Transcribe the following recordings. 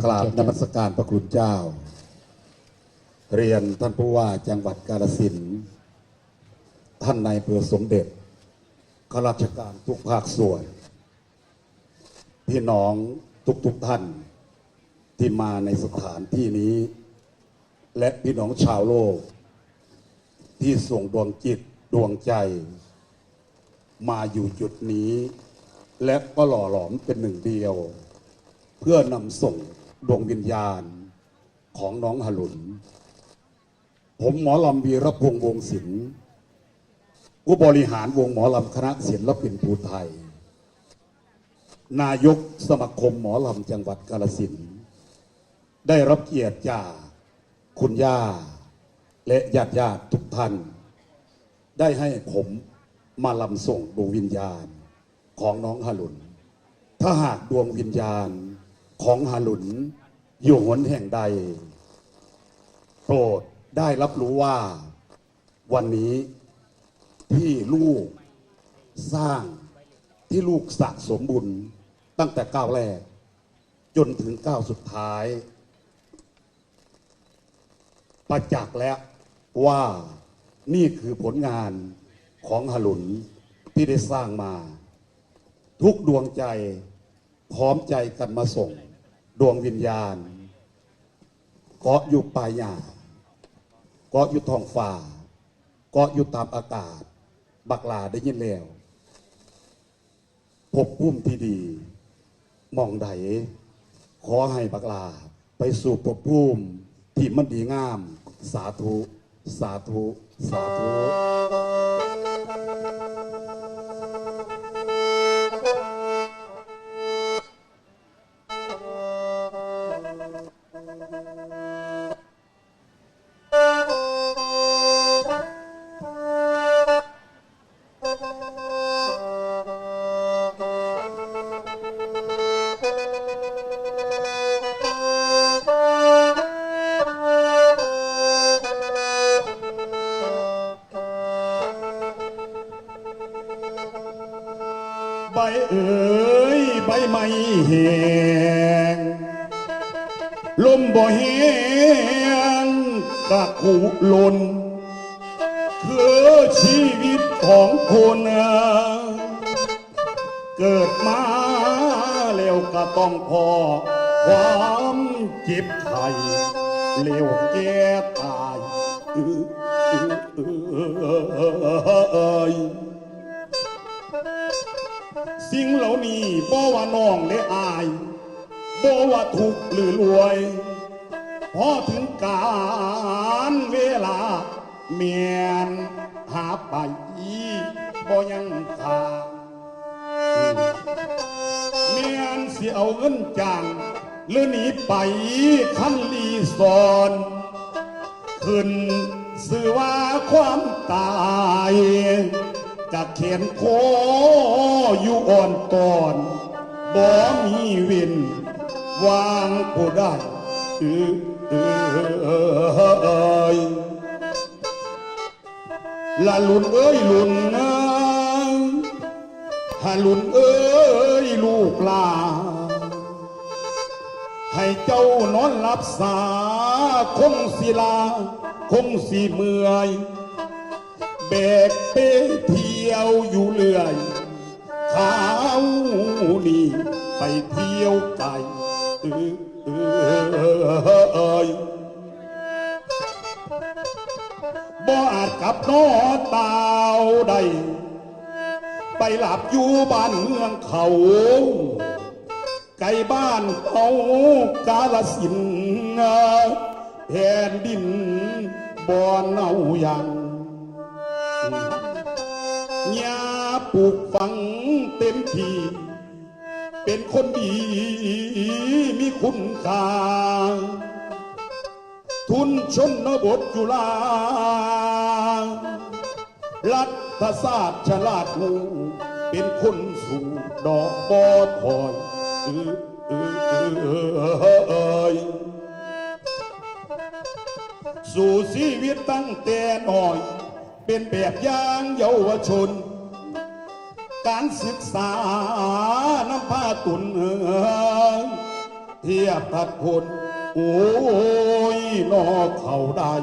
กราบนมัสการพระคุณเจ้าเรียนท่านผู้ว่าจังหวัดกาฬสินธุ์ท่านนายอำเภอสมเด็จข้าราชการทุกภาคส่วนพี่น้องทุกท่านที่มาในสถานที่นี้และพี่น้องชาวโลกที่ส่งดวงจิตดวงใจมาอยู่จุดนี้และก็หล่อหลอมเป็นหนึ่งเดียวเพื่อนำส่งดวงวิญญาณของน้องหลุนผมหมอลำวีรพงษ์วงศิลป์ผู้บริหารวงหมอลำคณะศิลปินภูไทยนายกสมาคมหมอลำจังหวัดกาฬสินธุ์ได้รับเกียรติจากคุณย่าและญาติทุกท่านได้ให้ผมมาลำส่งดวงวิญญาณของน้องหลุนถ้าหากดวงวิญญาณของหลุนอยู่หนแห่งใดโปรดได้รับรู้ว่าวันนี้ที่ลูกสร้างที่ลูกสะสมบุญตั้งแต่ก้าวแรกจนถึงก้าวสุดท้ายประจักษ์แล้วว่านี่คือผลงานของหลุนที่ได้สร้างมาทุกดวงใจพร้อมใจกันมาส่งดวงวิญญาณเกาะอยู่ปลายหญ้าเกาะอยู่ท้องฟ้าเกาะอยู่ตามอากาศบักลาได้ยินแล้วพบพุ่มที่ดีมองใดขอให้บักลาไปสู่พบพุ่มที่มันดีงามสาธุสาธุสาธุใบเอ๋ยใบไม้แห้งลมบ่แห้งกะขุลนคือชีวิตของคนเกิดมาแล้วก็ต้องพอความเจ็บไข้เลี้ยวแก่ตายสิ่งเหล่านี้บ่ว่าน้องได้อายบ่ว่าทุกข์หรือรวยพอถึงการเวลาเมียนหาไปบ่ยังทางเมียนสิเอาเงินจ้างหรือหนีไปคันลีสอนขึ้นสื่อว่าความตายจะเขียนโคอยู่อ่อนตอนบ่มีวินวางผู้ได้ละลุนเอ้ยลุนฮะลุนเอ้ยลูกลาให้เจ้านอนหลับสาคงศิลาคงสีเมื่อยแบกเป้เที่ยวอยู่เรื่อยเขานี่ไปเที่ยวไกลบ่อาจกับน้อตาวใดไปหลับอยู่บ้านเมืองเขาไกลบ้านเขากาฬสินธุ์แผ่นดินบ่อนเน่ายังยาปลูกฝังเต็มที่เป็นคนดีมีคุณค่าทุนชนบทจุฬารัฐศาสตร์ฉลาดหูเป็นคนสู่ดอกบอถอยสู่ชีวิตตั้งแต่น้อยเป็นแบบอย่างเยาวชนการศึกษานำพาตุน เทียบทัดคนโอ้ยนอเขาได้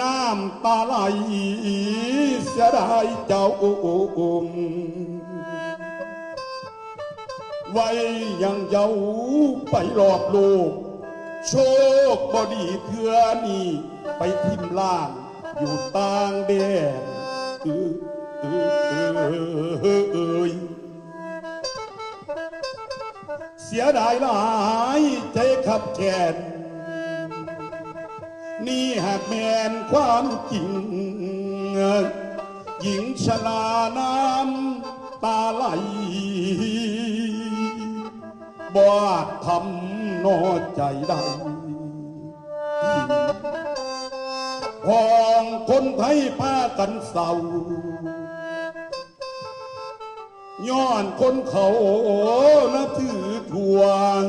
น้ำตาไหลเสียดายเจ้าไว้ยังเยาไปรอบโลกโชคบดีเถื่อนี่ไปทิมล่างอยู่ต่างแดนเสียดายหลายใจขับแขนนี่หากแมนความจริงหญิงชราน้ำตาไหลบ่ทำนอใจได้ของคนไทยพากันเศร้าย้อนคนเขานับถือทวง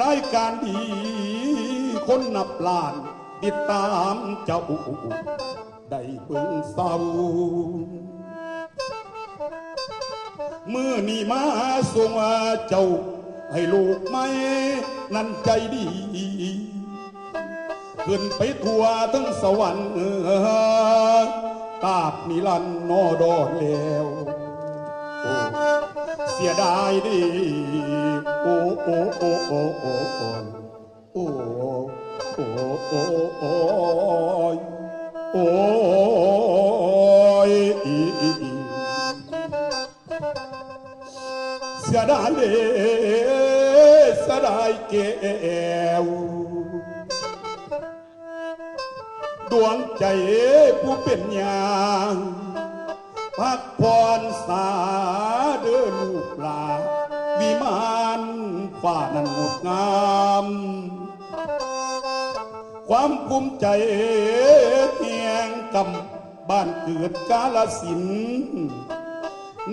รายการดีคนนับล้านติดตามเจ้าได้เบิ่งเศร้าเมื่อนี่มาส่งเจ้าให้ลูกไม่นั่นใจดีขึ้นไปทั่วทั้งสวรรค์ตาบนิรันดร์นอดอนแล้วเสียดายดีโอ้โอ้โอ้โอ้โอ้โอ้โอ้โอ้โอ้โอ้เสียดายเลยเสียดายแก้วดวงใจผู้เป็นยางพักผ่อนสาเด้อลูกหลานวิมานฟ้านั้นงดงามความภูมิใจเฮียงกำบ้านเกิดกาฬสินธุ์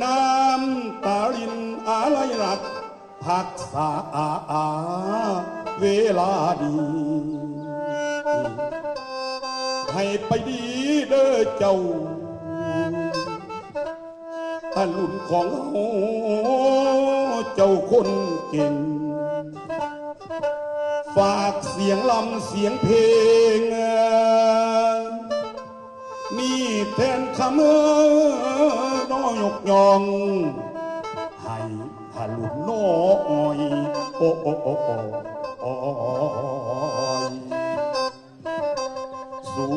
น้ำตาลินอะไรรักพักษาเวลาดีให้ไปดีเด้อเจ้าถ้าลุ่นของเจ้าคนเก่งฝากเสียงลำเสียงเพลงนี่แทนคำน้อยกยองให้ถ้าลุ่นน้อยโอ้โอ้โอ้โอ้สู่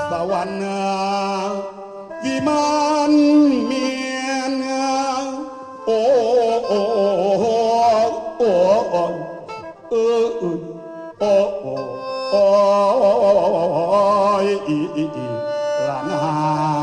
สวรรค์วิมานเมียนโอ้โอ้โอ้โอ้โอ้โอ้ลานา